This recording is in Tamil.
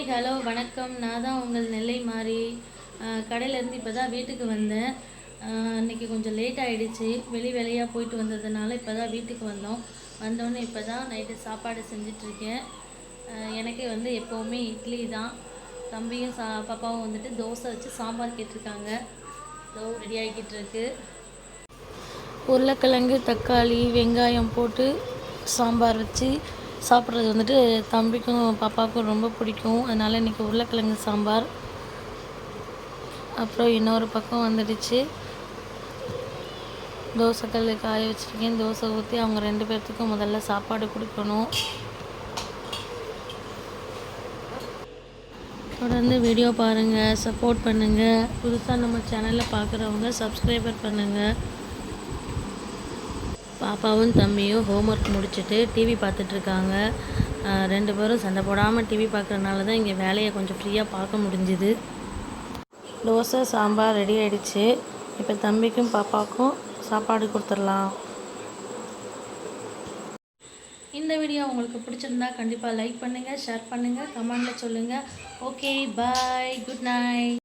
ஹாய் ஹலோ வணக்கம். நான் தான் உங்கள் நெல்லை மாறி. கடையிலேருந்து இப்போ தான் வீட்டுக்கு வந்தேன். இன்றைக்கி கொஞ்சம் லேட் ஆகிடுச்சு. வேலையாக போயிட்டு வந்ததுனால இப்போ தான் வீட்டுக்கு வந்தோம். வந்தோடனே இப்போ தான் நைட்டு சாப்பாடு செஞ்சிட்ருக்கேன். எனக்கு எப்போவுமே இட்லி தான். தம்பியும் பாப்பாவும் தோசை வச்சு சாம்பார் கேட்டிருக்காங்க. ரெடி ஆகிக்கிட்டு இருக்கு. உருளைக்கிழங்கு, தக்காளி, வெங்காயம் போட்டு சாம்பார் வச்சு சாப்பிட்றது தம்பிக்கும் பாப்பாவுக்கும் ரொம்ப பிடிக்கும். அதனால் இன்றைக்கி உருளைக்கிழங்கு சாம்பார். அப்புறம் இன்னொரு பக்கம் தோசைக்கல் காய வச்சுருக்கேன். தோசை ஊற்றி அவங்க 2 பேர்த்துக்கும் முதல்ல சாப்பாடு கொடுக்கணும். தொடர்ந்து வீடியோ பாருங்கள், சப்போர்ட் பண்ணுங்கள். புதுசாக நம்ம சேனலில் பார்க்குறவங்க சப்ஸ்கிரைபர் பண்ணுங்கள். பாப்பாவும் தம்பியும் ஹோம்ஒர்க் முடிச்சுட்டு டிவி பார்த்துட்ருக்காங்க. 2 பேரும் சண்டை போடாமல் டிவி பார்க்குறதுனால தான் இங்கே வேலையை கொஞ்சம் ஃப்ரீயாக பார்க்க முடிஞ்சுது. தோசை சாம்பார் ரெடி ஆகிடுச்சு. இப்போ தம்பிக்கும் பாப்பாவுக்கும் சாப்பாடு கொடுத்துடலாம். இந்த வீடியோ உங்களுக்கு பிடிச்சிருந்தா கண்டிப்பாக லைக் பண்ணுங்கள், ஷேர் பண்ணுங்கள், கமெண்டில் சொல்லுங்கள். ஓகே, பாய், குட் நைட்.